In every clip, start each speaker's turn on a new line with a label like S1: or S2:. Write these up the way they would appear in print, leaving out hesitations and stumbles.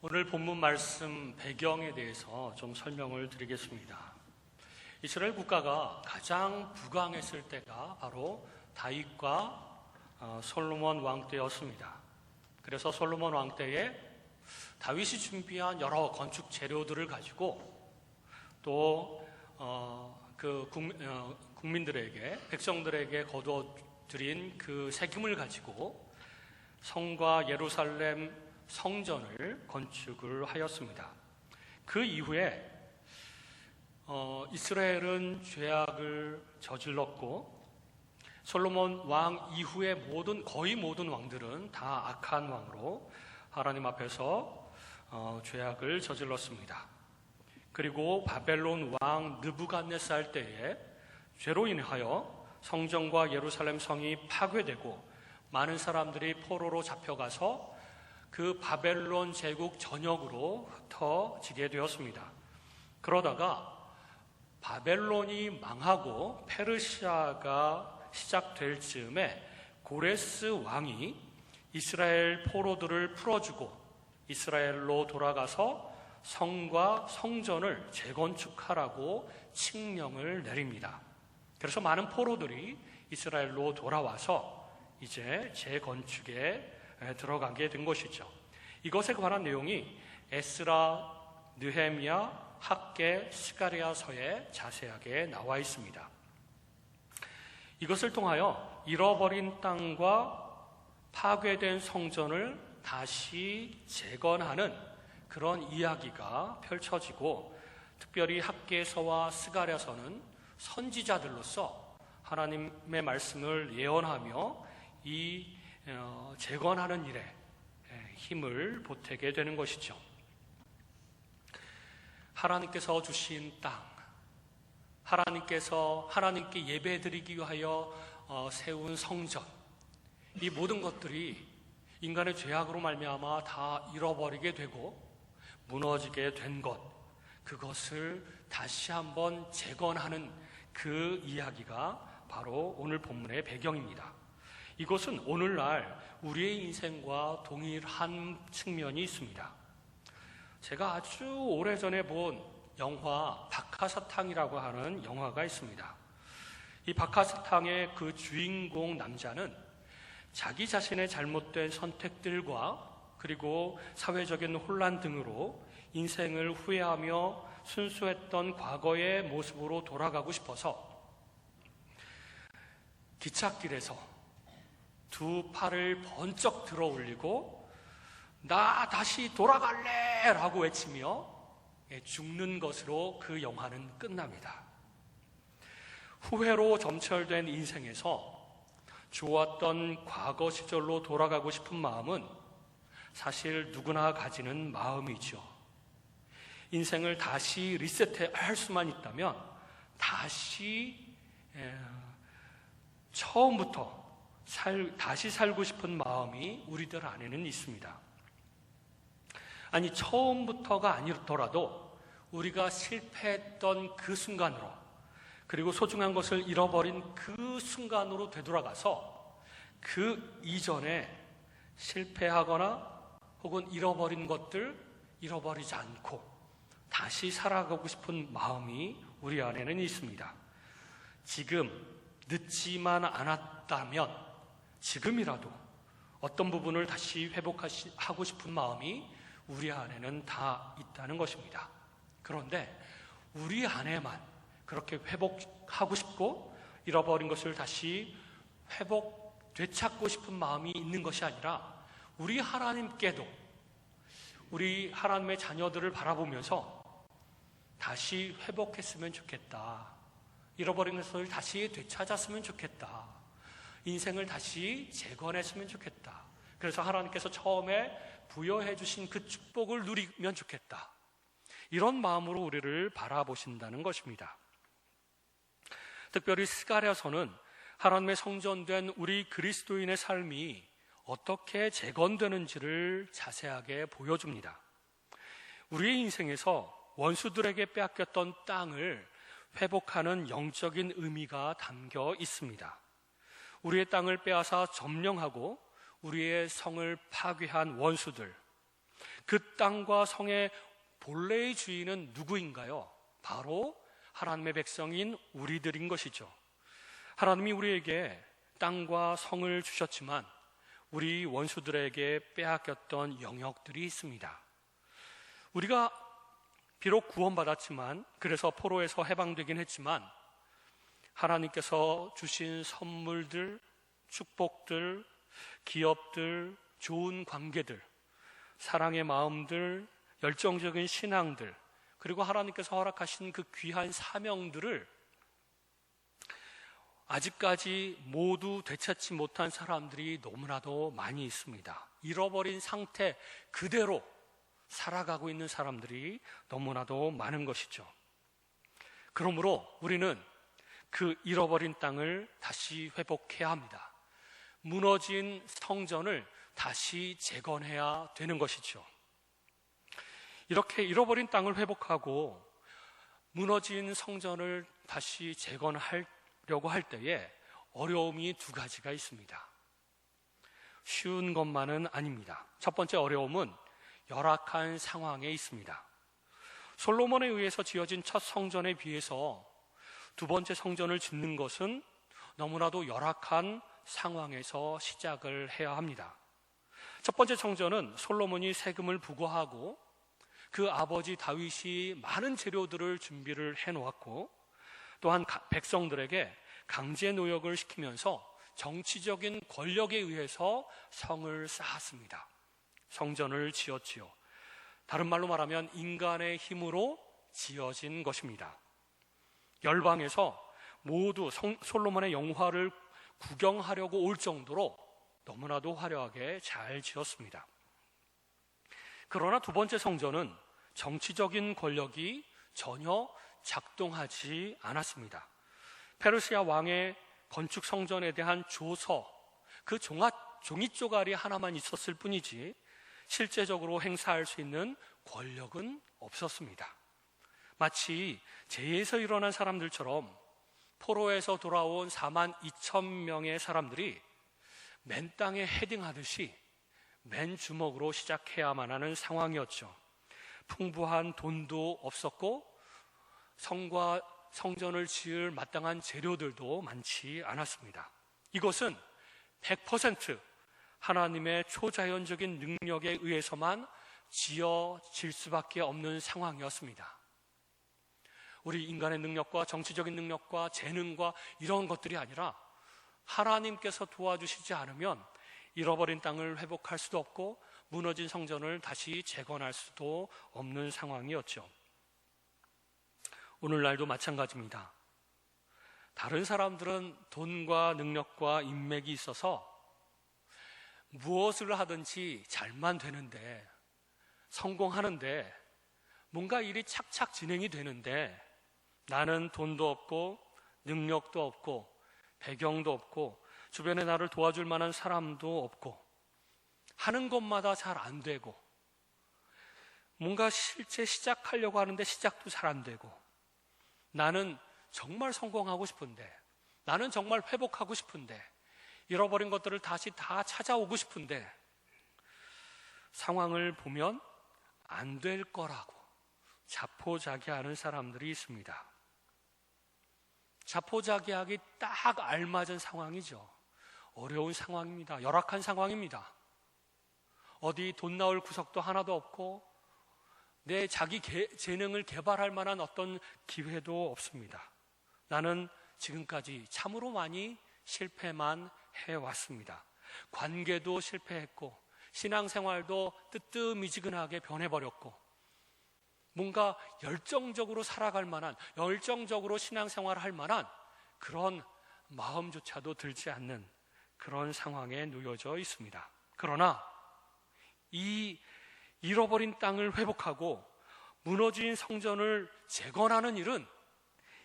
S1: 오늘 본문 말씀 배경에 대해서 좀 설명을 드리겠습니다. 이스라엘 국가가 가장 부강했을 때가 바로 다윗과 솔로몬 왕 때였습니다. 그래서 솔로몬 왕 때에 다윗이 준비한 여러 건축 재료들을 가지고 또 국민들에게, 백성들에게 거두어드린 그 세금을 가지고 성과 예루살렘 성전을 건축을 하였습니다. 그 이후에 이스라엘은 죄악을 저질렀고, 솔로몬 왕 이후의 거의 모든 왕들은 다 악한 왕으로 하나님 앞에서 죄악을 저질렀습니다. 그리고 바벨론 왕 느부갓네살 때에 죄로 인하여 성전과 예루살렘 성이 파괴되고 많은 사람들이 포로로 잡혀가서 그 바벨론 제국 전역으로 흩어지게 되었습니다. 그러다가 바벨론이 망하고 페르시아가 시작될 즈음에 고레스 왕이 이스라엘 포로들을 풀어주고 이스라엘로 돌아가서 성과 성전을 재건축하라고 칙령을 내립니다. 그래서 많은 포로들이 이스라엘로 돌아와서 이제 재건축에 들어가게 된 것이죠. 이것에 관한 내용이 에스라, 느헤미야, 학개, 스가랴서에 자세하게 나와 있습니다. 이것을 통하여 잃어버린 땅과 파괴된 성전을 다시 재건하는 그런 이야기가 펼쳐지고, 특별히 학개서와 스가랴서는 선지자들로서 하나님의 말씀을 예언하며 이 재건하는 일에 힘을 보태게 되는 것이죠. 하나님께서 주신 땅, 하나님께 예배드리기 위하여 세운 성전, 이 모든 것들이 인간의 죄악으로 말미암아 다 잃어버리게 되고 무너지게 된 것, 그것을 다시 한번 재건하는 그 이야기가 바로 오늘 본문의 배경입니다. 이것은 오늘날 우리의 인생과 동일한 측면이 있습니다. 제가 아주 오래전에 본 영화 박하사탕이라고 하는 영화가 있습니다. 이 박하사탕의 그 주인공 남자는 자기 자신의 잘못된 선택들과 그리고 사회적인 혼란 등으로 인생을 후회하며 순수했던 과거의 모습으로 돌아가고 싶어서 기찻길에서 두 팔을 번쩍 들어 올리고 나 다시 돌아갈래! 라고 외치며 죽는 것으로 그 영화는 끝납니다. 후회로 점철된 인생에서 좋았던 과거 시절로 돌아가고 싶은 마음은 사실 누구나 가지는 마음이죠. 인생을 다시 리셋할 수만 있다면 다시 처음부터 다시 살고 싶은 마음이 우리들 안에는 있습니다. 아니, 처음부터가 아니더라도 우리가 실패했던 그 순간으로, 그리고 소중한 것을 잃어버린 그 순간으로 되돌아가서 그 이전에 실패하거나 혹은 잃어버린 것들 잃어버리지 않고 다시 살아가고 싶은 마음이 우리 안에는 있습니다. 지금 늦지만 않았다면 지금이라도 어떤 부분을 다시 회복하고 싶은 마음이 우리 안에는 다 있다는 것입니다. 그런데 우리 안에만 그렇게 회복하고 싶고 잃어버린 것을 다시 되찾고 싶은 마음이 있는 것이 아니라 우리 하나님께도 우리 하나님의 자녀들을 바라보면서 다시 회복했으면 좋겠다, 잃어버린 것을 다시 되찾았으면 좋겠다, 인생을 다시 재건했으면 좋겠다, 그래서 하나님께서 처음에 부여해 주신 그 축복을 누리면 좋겠다, 이런 마음으로 우리를 바라보신다는 것입니다. 특별히 스가랴서는 하나님의 성전된 우리 그리스도인의 삶이 어떻게 재건되는지를 자세하게 보여줍니다. 우리의 인생에서 원수들에게 빼앗겼던 땅을 회복하는 영적인 의미가 담겨 있습니다. 우리의 땅을 빼앗아 점령하고 우리의 성을 파괴한 원수들, 그 땅과 성의 본래의 주인은 누구인가요? 바로 하나님의 백성인 우리들인 것이죠. 하나님이 우리에게 땅과 성을 주셨지만 우리 원수들에게 빼앗겼던 영역들이 있습니다. 우리가 비록 구원받았지만, 그래서 포로에서 해방되긴 했지만 하나님께서 주신 선물들, 축복들, 기업들, 좋은 관계들, 사랑의 마음들, 열정적인 신앙들, 그리고 하나님께서 허락하신 그 귀한 사명들을 아직까지 모두 되찾지 못한 사람들이 너무나도 많이 있습니다. 잃어버린 상태 그대로 살아가고 있는 사람들이 너무나도 많은 것이죠. 그러므로 우리는 그 잃어버린 땅을 다시 회복해야 합니다. 무너진 성전을 다시 재건해야 되는 것이죠. 이렇게 잃어버린 땅을 회복하고 무너진 성전을 다시 재건하려고 할 때에 어려움이 두 가지가 있습니다. 쉬운 것만은 아닙니다. 첫 번째 어려움은 열악한 상황에 있습니다. 솔로몬에 의해서 지어진 첫 성전에 비해서 두 번째 성전을 짓는 것은 너무나도 열악한 상황에서 시작을 해야 합니다. 첫 번째 성전은 솔로몬이 세금을 부과하고 그 아버지 다윗이 많은 재료들을 준비를 해놓았고, 또한 백성들에게 강제 노역을 시키면서 정치적인 권력에 의해서 성을 쌓았습니다. 성전을 지었지요. 다른 말로 말하면 인간의 힘으로 지어진 것입니다. 열방에서 모두 솔로몬의 영화를 구경하려고 올 정도로 너무나도 화려하게 잘 지었습니다. 그러나 두 번째 성전은 정치적인 권력이 전혀 작동하지 않았습니다. 페르시아 왕의 건축 성전에 대한 조서, 그 종이 쪼가리 하나만 있었을 뿐이지 실제적으로 행사할 수 있는 권력은 없었습니다. 마치 재해에서 일어난 사람들처럼 포로에서 돌아온 42,000명의 사람들이 맨 땅에 헤딩하듯이 맨 주먹으로 시작해야만 하는 상황이었죠. 풍부한 돈도 없었고 성과 성전을 지을 마땅한 재료들도 많지 않았습니다. 이것은 100% 하나님의 초자연적인 능력에 의해서만 지어질 수밖에 없는 상황이었습니다. 우리 인간의 능력과 정치적인 능력과 재능과 이런 것들이 아니라 하나님께서 도와주시지 않으면 잃어버린 땅을 회복할 수도 없고 무너진 성전을 다시 재건할 수도 없는 상황이었죠. 오늘날도 마찬가지입니다. 다른 사람들은 돈과 능력과 인맥이 있어서 무엇을 하든지 잘만 되는데, 성공하는데, 뭔가 일이 착착 진행이 되는데 나는 돈도 없고 능력도 없고 배경도 없고 주변에 나를 도와줄 만한 사람도 없고 하는 것마다 잘 안 되고 뭔가 실제 시작하려고 하는데 시작도 잘 안 되고 나는 정말 성공하고 싶은데, 나는 정말 회복하고 싶은데, 잃어버린 것들을 다시 다 찾아오고 싶은데 상황을 보면 안 될 거라고 자포자기하는 사람들이 있습니다. 자포자기하기 딱 알맞은 상황이죠. 어려운 상황입니다. 열악한 상황입니다. 어디 돈 나올 구석도 하나도 없고 내 자기 재능을 개발할 만한 어떤 기회도 없습니다. 나는 지금까지 참으로 많이 실패만 해왔습니다. 관계도 실패했고 신앙생활도 뜨뜻미지근하게 변해버렸고 뭔가 열정적으로 살아갈 만한, 열정적으로 신앙생활을 할 만한 그런 마음조차도 들지 않는 그런 상황에 놓여져 있습니다. 그러나 이 잃어버린 땅을 회복하고 무너진 성전을 재건하는 일은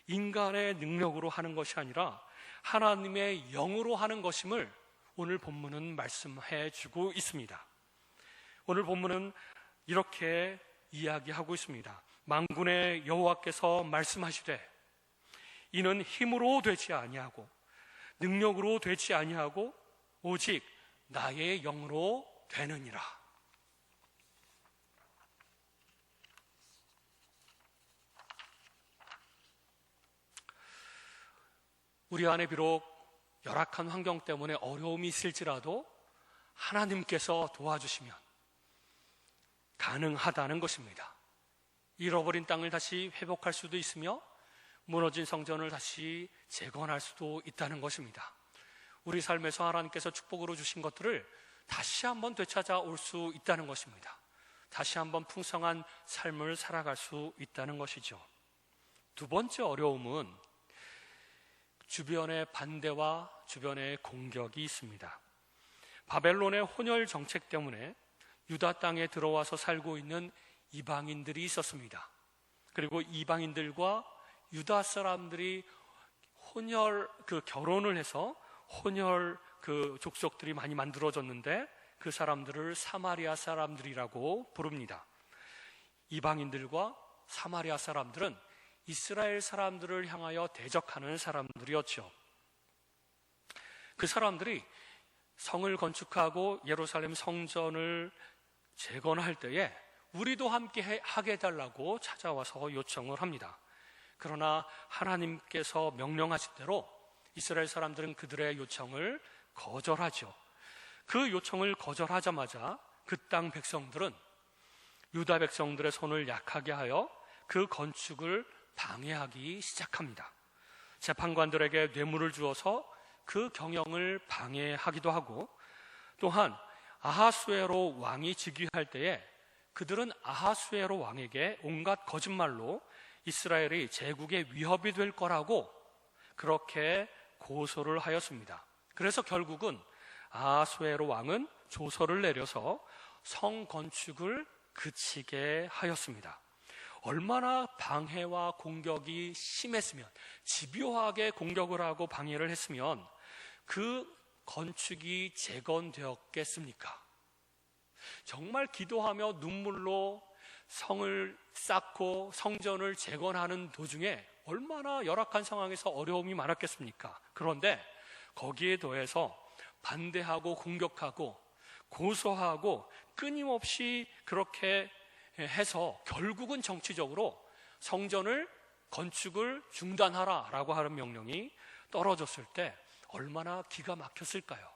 S1: 인간의 능력으로 하는 것이 아니라 하나님의 영으로 하는 것임을 오늘 본문은 말씀해 주고 있습니다. 오늘 본문은 이렇게 이야기하고 있습니다. 만군의 여호와께서 말씀하시되 이는 힘으로 되지 아니하고 능력으로 되지 아니하고 오직 나의 영으로 되느니라. 우리 안에 비록 열악한 환경 때문에 어려움이 있을지라도 하나님께서 도와주시면 가능하다는 것입니다. 잃어버린 땅을 다시 회복할 수도 있으며 무너진 성전을 다시 재건할 수도 있다는 것입니다. 우리 삶에서 하나님께서 축복으로 주신 것들을 다시 한번 되찾아올 수 있다는 것입니다. 다시 한번 풍성한 삶을 살아갈 수 있다는 것이죠. 두 번째 어려움은 주변의 반대와 주변의 공격이 있습니다. 바벨론의 혼혈 정책 때문에 유다 땅에 들어와서 살고 있는 이방인들이 있었습니다. 그리고 이방인들과 유다 사람들이 결혼을 해서 혼혈 족속들이 많이 만들어졌는데 그 사람들을 사마리아 사람들이라고 부릅니다. 이방인들과 사마리아 사람들은 이스라엘 사람들을 향하여 대적하는 사람들이었죠. 그 사람들이 성을 건축하고 예루살렘 성전을 재건할 때에 우리도 함께 하게 해달라고 찾아와서 요청을 합니다. 그러나 하나님께서 명령하신 대로 이스라엘 사람들은 그들의 요청을 거절하죠. 그 요청을 거절하자마자 그 땅 백성들은 유다 백성들의 손을 약하게 하여 그 건축을 방해하기 시작합니다. 재판관들에게 뇌물을 주어서 그 경영을 방해하기도 하고, 또한 아하수에로 왕이 즉위할 때에 그들은 아하수에로 왕에게 온갖 거짓말로 이스라엘이 제국의 위협이 될 거라고 그렇게 고소를 하였습니다. 그래서 결국은 아하수에로 왕은 조서를 내려서 성 건축을 그치게 하였습니다. 얼마나 방해와 공격이 심했으면, 집요하게 공격을 하고 방해를 했으면 그 건축이 재건되었겠습니까? 정말 기도하며 눈물로 성을 쌓고 성전을 재건하는 도중에 얼마나 열악한 상황에서 어려움이 많았겠습니까? 그런데 거기에 더해서 반대하고 공격하고 고소하고 끊임없이 그렇게 해서 결국은 정치적으로 성전을 건축을 중단하라라고 하는 명령이 떨어졌을 때 얼마나 기가 막혔을까요?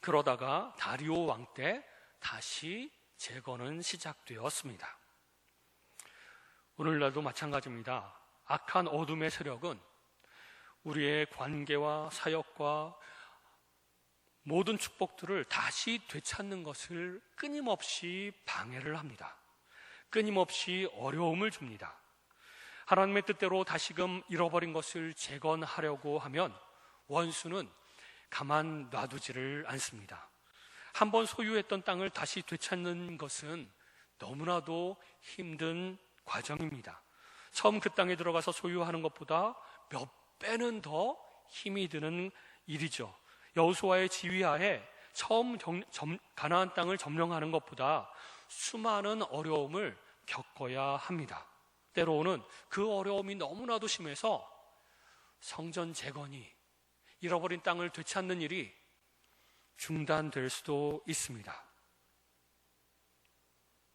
S1: 그러다가 다리오 왕 때 다시 재건은 시작되었습니다. 오늘날도 마찬가지입니다. 악한 어둠의 세력은 우리의 관계와 사역과 모든 축복들을 다시 되찾는 것을 끊임없이 방해를 합니다. 끊임없이 어려움을 줍니다. 하나님의 뜻대로 다시금 잃어버린 것을 재건하려고 하면 원수는 가만 놔두지를 않습니다. 한번 소유했던 땅을 다시 되찾는 것은 너무나도 힘든 과정입니다. 처음 그 땅에 들어가서 소유하는 것보다 몇 배는 더 힘이 드는 일이죠. 여호수아의 지휘하에 처음 가나안 땅을 점령하는 것보다 수많은 어려움을 겪어야 합니다. 때로는 그 어려움이 너무나도 심해서 성전 재건이, 잃어버린 땅을 되찾는 일이 중단될 수도 있습니다.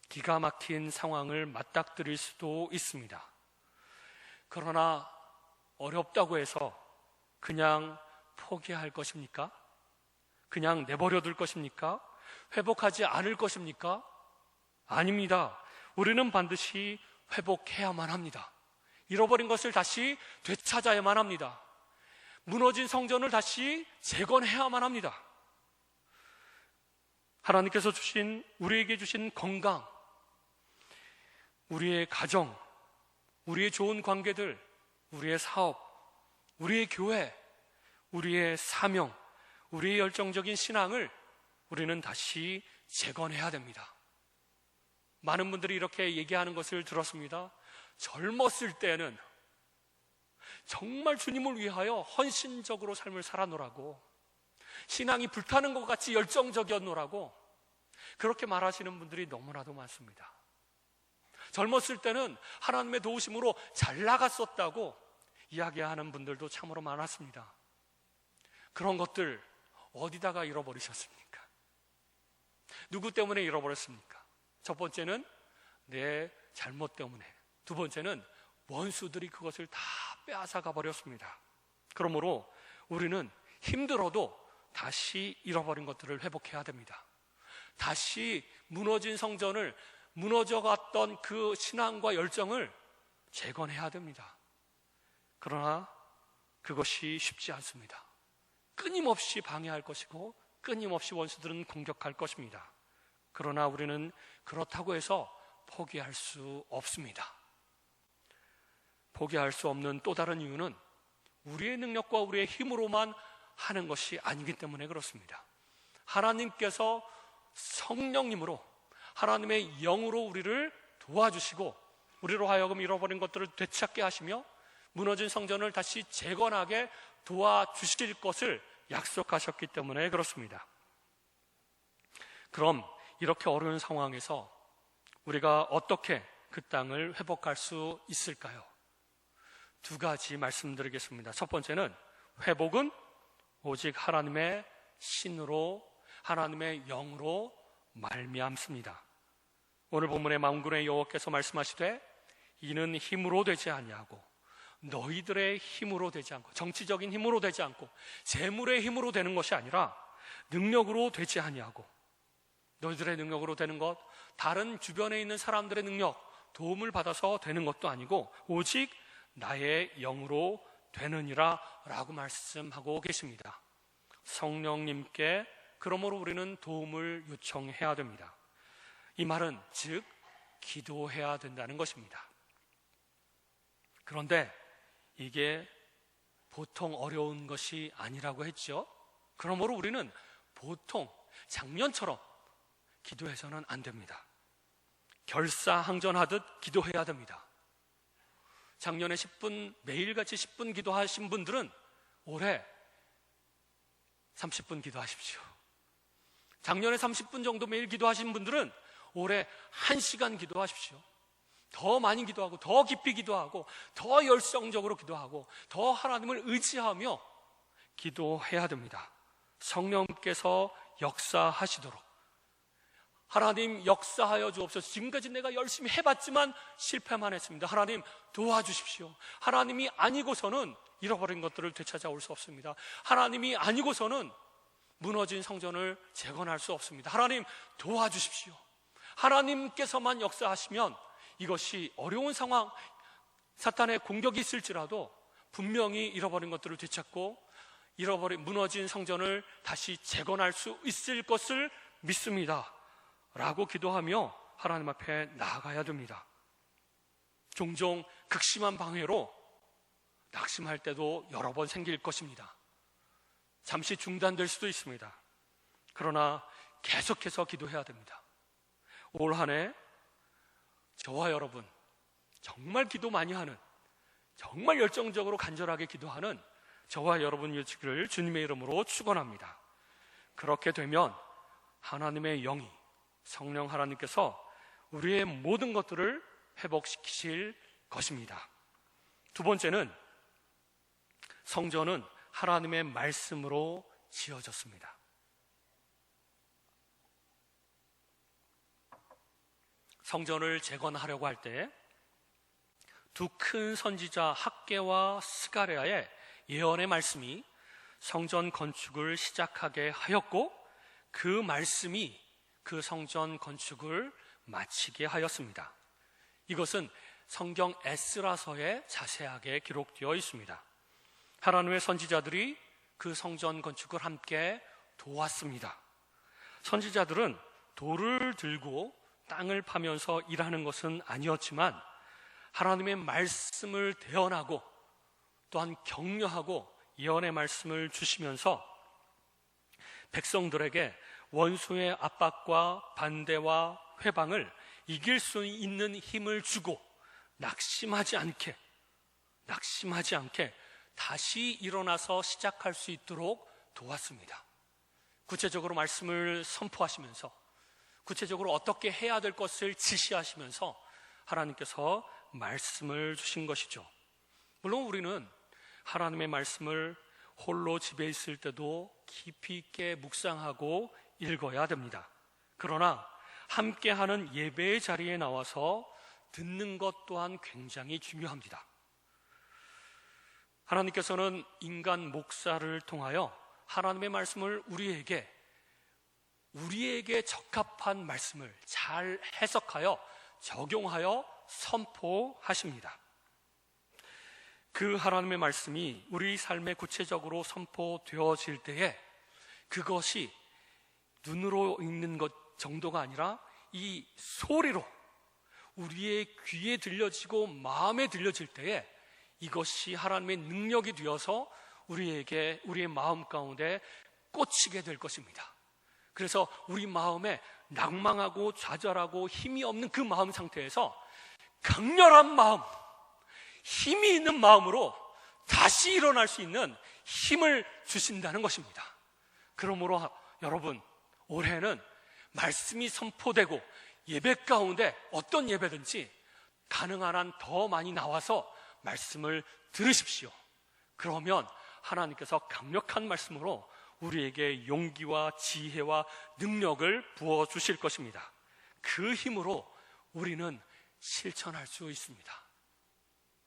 S1: 기가 막힌 상황을 맞닥뜨릴 수도 있습니다. 그러나 어렵다고 해서 그냥 포기할 것입니까? 그냥 내버려 둘 것입니까? 회복하지 않을 것입니까? 아닙니다. 우리는 반드시 회복해야만 합니다. 잃어버린 것을 다시 되찾아야만 합니다. 무너진 성전을 다시 재건해야만 합니다. 하나님께서 우리에게 주신 건강, 우리의 가정, 우리의 좋은 관계들, 우리의 사업, 우리의 교회, 우리의 사명, 우리의 열정적인 신앙을 우리는 다시 재건해야 됩니다. 많은 분들이 이렇게 얘기하는 것을 들었습니다. 젊었을 때는 정말 주님을 위하여 헌신적으로 삶을 살아노라고, 신앙이 불타는 것 같이 열정적이었노라고 그렇게 말하시는 분들이 너무나도 많습니다. 젊었을 때는 하나님의 도우심으로 잘 나갔었다고 이야기하는 분들도 참으로 많았습니다. 그런 것들 어디다가 잃어버리셨습니까? 누구 때문에 잃어버렸습니까? 첫 번째는 내 잘못 때문에, 두 번째는 원수들이 그것을 다 빼앗아가 버렸습니다. 그러므로 우리는 힘들어도 다시 잃어버린 것들을 회복해야 됩니다. 다시 무너진 성전을, 무너져갔던 그 신앙과 열정을 재건해야 됩니다. 그러나 그것이 쉽지 않습니다. 끊임없이 방해할 것이고 끊임없이 원수들은 공격할 것입니다. 그러나 우리는 그렇다고 해서 포기할 수 없습니다. 포기할 수 없는 또 다른 이유는 우리의 능력과 우리의 힘으로만 하는 것이 아니기 때문에 그렇습니다. 하나님께서 성령님으로, 하나님의 영으로 우리를 도와주시고 우리로 하여금 잃어버린 것들을 되찾게 하시며 무너진 성전을 다시 재건하게 도와주실 것을 약속하셨기 때문에 그렇습니다. 그럼 이렇게 어려운 상황에서 우리가 어떻게 그 땅을 회복할 수 있을까요? 두 가지 말씀드리겠습니다. 첫 번째는 회복은 오직 하나님의 신으로, 하나님의 영으로 말미암습니다. 오늘 본문의 만군의 여호와께서 말씀하시되 이는 힘으로 되지 아니하고 너희들의 힘으로 되지 않고, 정치적인 힘으로 되지 않고 재물의 힘으로 되는 것이 아니라 능력으로 되지 아니하고, 너희들의 능력으로 되는 것, 다른 주변에 있는 사람들의 능력, 도움을 받아서 되는 것도 아니고 오직 나의 영으로 되느니라 라고 말씀하고 계십니다. 성령님께 그러므로 우리는 도움을 요청해야 됩니다. 이 말은 즉 기도해야 된다는 것입니다. 그런데 이게 보통 어려운 것이 아니라고 했죠. 그러므로 우리는 보통 작년처럼 기도해서는 안 됩니다. 결사항전하듯 기도해야 됩니다. 작년에 10분, 매일같이 10분 기도하신 분들은 올해 30분 기도하십시오. 작년에 30분 정도 매일 기도하신 분들은 올해 1시간 기도하십시오. 더 많이 기도하고 더 깊이 기도하고 더 열성적으로 기도하고 더 하나님을 의지하며 기도해야 됩니다. 성령께서 역사하시도록. 하나님 역사하여 주옵소서. 지금까지 내가 열심히 해봤지만 실패만 했습니다. 하나님 도와주십시오. 하나님이 아니고서는 잃어버린 것들을 되찾아올 수 없습니다. 하나님이 아니고서는 무너진 성전을 재건할 수 없습니다. 하나님 도와주십시오. 하나님께서만 역사하시면 이것이 어려운 상황, 사탄의 공격이 있을지라도 분명히 잃어버린 것들을 되찾고 무너진 성전을 다시 재건할 수 있을 것을 믿습니다 라고 기도하며 하나님 앞에 나아가야 됩니다. 종종 극심한 방해로 낙심할 때도 여러 번 생길 것입니다. 잠시 중단될 수도 있습니다. 그러나 계속해서 기도해야 됩니다. 올 한 해 저와 여러분 정말 기도 많이 하는, 정말 열정적으로 간절하게 기도하는 저와 여러분이 되기를 주님의 이름으로 축원합니다. 그렇게 되면 하나님의 영이, 성령 하나님께서 우리의 모든 것들을 회복시키실 것입니다. 두 번째는 성전은 하나님의 말씀으로 지어졌습니다. 성전을 재건하려고 할 때 두 큰 선지자 학개와 스가랴의 예언의 말씀이 성전 건축을 시작하게 하였고 그 말씀이 그 성전 건축을 마치게 하였습니다. 이것은 성경 에스라서에 자세하게 기록되어 있습니다. 하나님의 선지자들이 그 성전 건축을 함께 도왔습니다. 선지자들은 돌을 들고 땅을 파면서 일하는 것은 아니었지만 하나님의 말씀을 대언하고 또한 격려하고 예언의 말씀을 주시면서 백성들에게 원수의 압박과 반대와 회방을 이길 수 있는 힘을 주고 낙심하지 않게 다시 일어나서 시작할 수 있도록 도왔습니다. 구체적으로 말씀을 선포하시면서 구체적으로 어떻게 해야 될 것을 지시하시면서 하나님께서 말씀을 주신 것이죠. 물론 우리는 하나님의 말씀을 홀로 집에 있을 때도 깊이 있게 묵상하고 읽어야 됩니다. 그러나 함께하는 예배의 자리에 나와서 듣는 것 또한 굉장히 중요합니다. 하나님께서는 인간 목사를 통하여 하나님의 말씀을 우리에게 적합한 말씀을 잘 해석하여 적용하여 선포하십니다. 그 하나님의 말씀이 우리 삶에 구체적으로 선포되어질 때에 그것이 눈으로 읽는 것 정도가 아니라 이 소리로 우리의 귀에 들려지고 마음에 들려질 때에 이것이 하나님의 능력이 되어서 우리의 마음 가운데 꽂히게 될 것입니다. 그래서 우리 마음에 낭망하고 좌절하고 힘이 없는 그 마음 상태에서 강렬한 마음, 힘이 있는 마음으로 다시 일어날 수 있는 힘을 주신다는 것입니다. 그러므로 여러분, 올해는 말씀이 선포되고 예배 가운데 어떤 예배든지 가능한 한 더 많이 나와서 말씀을 들으십시오. 그러면 하나님께서 강력한 말씀으로 우리에게 용기와 지혜와 능력을 부어주실 것입니다. 그 힘으로 우리는 실천할 수 있습니다.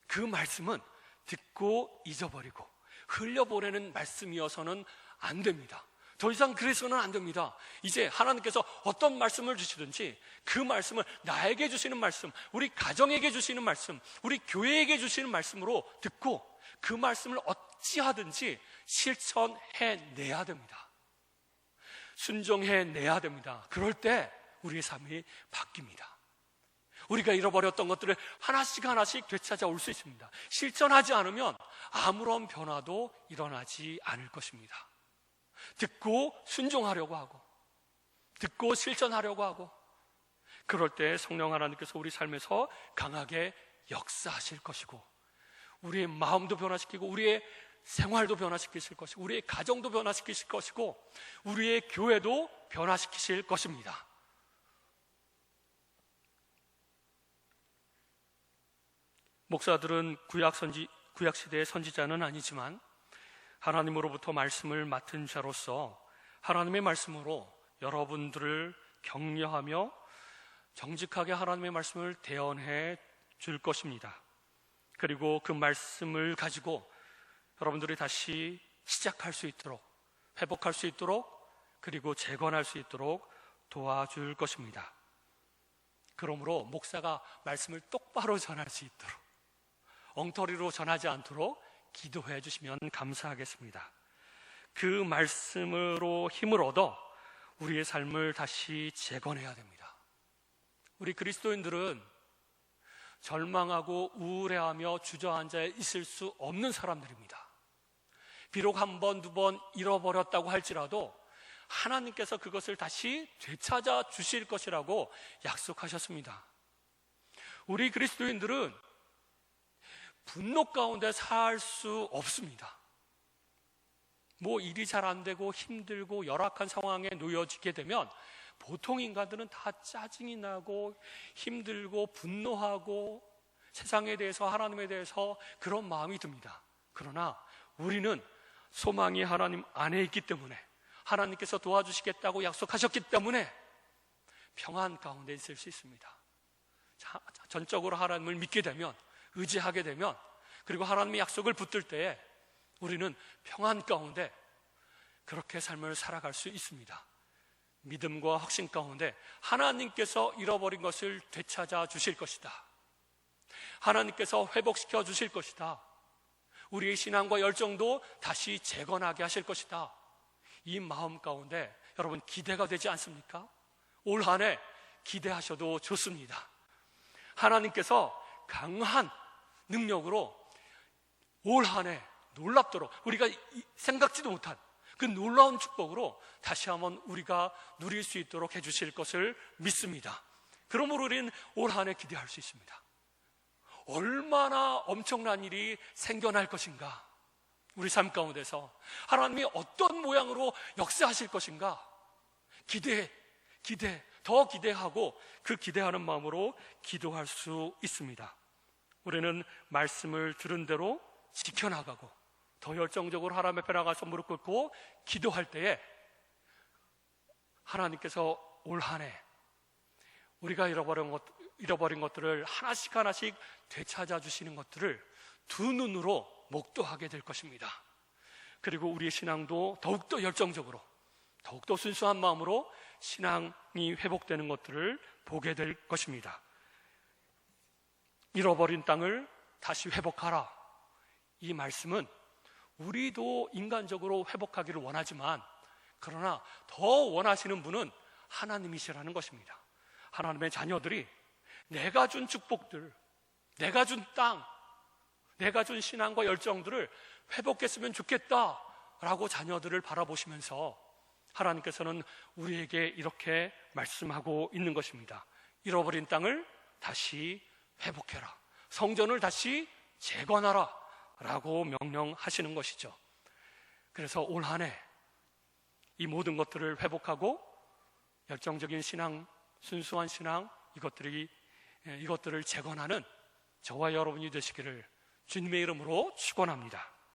S1: 그 말씀은 듣고 잊어버리고 흘려보내는 말씀이어서는 안 됩니다. 더 이상 그래서는 안 됩니다. 이제 하나님께서 어떤 말씀을 주시든지 그 말씀을 나에게 주시는 말씀, 우리 가정에게 주시는 말씀, 우리 교회에게 주시는 말씀으로 듣고 그 말씀을 어찌하든지 실천해내야 됩니다. 순종해내야 됩니다. 그럴 때 우리의 삶이 바뀝니다. 우리가 잃어버렸던 것들을 하나씩 하나씩 되찾아올 수 있습니다. 실천하지 않으면 아무런 변화도 일어나지 않을 것입니다. 듣고 순종하려고 하고 듣고 실천하려고 하고 그럴 때 성령 하나님께서 우리 삶에서 강하게 역사하실 것이고 우리의 마음도 변화시키고 우리의 생활도 변화시키실 것이고 우리의 가정도 변화시키실 것이고 우리의 교회도 변화시키실 것입니다. 목사들은 구약 시대의 선지자는 아니지만 하나님으로부터 말씀을 맡은 자로서 하나님의 말씀으로 여러분들을 격려하며 정직하게 하나님의 말씀을 대언해 줄 것입니다. 그리고 그 말씀을 가지고 여러분들이 다시 시작할 수 있도록, 회복할 수 있도록, 그리고 재건할 수 있도록 도와줄 것입니다. 그러므로 목사가 말씀을 똑바로 전할 수 있도록, 엉터리로 전하지 않도록 기도해 주시면 감사하겠습니다. 그 말씀으로 힘을 얻어 우리의 삶을 다시 재건해야 됩니다. 우리 그리스도인들은 절망하고 우울해하며 주저앉아 있을 수 없는 사람들입니다. 비록 한 번, 두 번 잃어버렸다고 할지라도 하나님께서 그것을 다시 되찾아 주실 것이라고 약속하셨습니다. 우리 그리스도인들은 분노 가운데 살 수 없습니다. 일이 잘 안 되고 힘들고 열악한 상황에 놓여지게 되면 보통 인간들은 다 짜증이 나고 힘들고 분노하고 세상에 대해서 하나님에 대해서 그런 마음이 듭니다. 그러나 우리는 소망이 하나님 안에 있기 때문에 하나님께서 도와주시겠다고 약속하셨기 때문에 평안 가운데 있을 수 있습니다. 전적으로 하나님을 믿게 되면, 의지하게 되면, 그리고 하나님의 약속을 붙들 때에 우리는 평안 가운데 그렇게 삶을 살아갈 수 있습니다. 믿음과 확신 가운데 하나님께서 잃어버린 것을 되찾아 주실 것이다. 하나님께서 회복시켜 주실 것이다. 우리의 신앙과 열정도 다시 재건하게 하실 것이다. 이 마음 가운데 여러분 기대가 되지 않습니까? 올 한 해 기대하셔도 좋습니다. 하나님께서 강한 능력으로 올 한 해 놀랍도록 우리가 생각지도 못한 그 놀라운 축복으로 다시 한번 우리가 누릴 수 있도록 해주실 것을 믿습니다. 그러므로 우리는 올 한 해 기대할 수 있습니다. 얼마나 엄청난 일이 생겨날 것인가, 우리 삶 가운데서 하나님이 어떤 모양으로 역사하실 것인가 더 기대하고 그 기대하는 마음으로 기도할 수 있습니다. 우리는 말씀을 들은 대로 지켜나가고 더 열정적으로 하나님 앞에 나가서 무릎 꿇고 기도할 때에 하나님께서 올 한 해 우리가 잃어버린 것들을 하나씩 하나씩 되찾아 주시는 것들을 두 눈으로 목도하게 될 것입니다. 그리고 우리의 신앙도 더욱더 열정적으로, 더욱더 순수한 마음으로 신앙이 회복되는 것들을 보게 될 것입니다. 잃어버린 땅을 다시 회복하라. 이 말씀은 우리도 인간적으로 회복하기를 원하지만, 그러나 더 원하시는 분은 하나님이시라는 것입니다. 하나님의 자녀들이 내가 준 축복들, 내가 준 땅, 내가 준 신앙과 열정들을 회복했으면 좋겠다라고 자녀들을 바라보시면서 하나님께서는 우리에게 이렇게 말씀하고 있는 것입니다. 잃어버린 땅을 다시 회복해라. 성전을 다시 재건하라 라고 명령하시는 것이죠. 그래서 올 한 해 이 모든 것들을 회복하고 열정적인 신앙, 순수한 신앙, 이것들을 재건하는 저와 여러분이 되시기를 주님의 이름으로 축원합니다.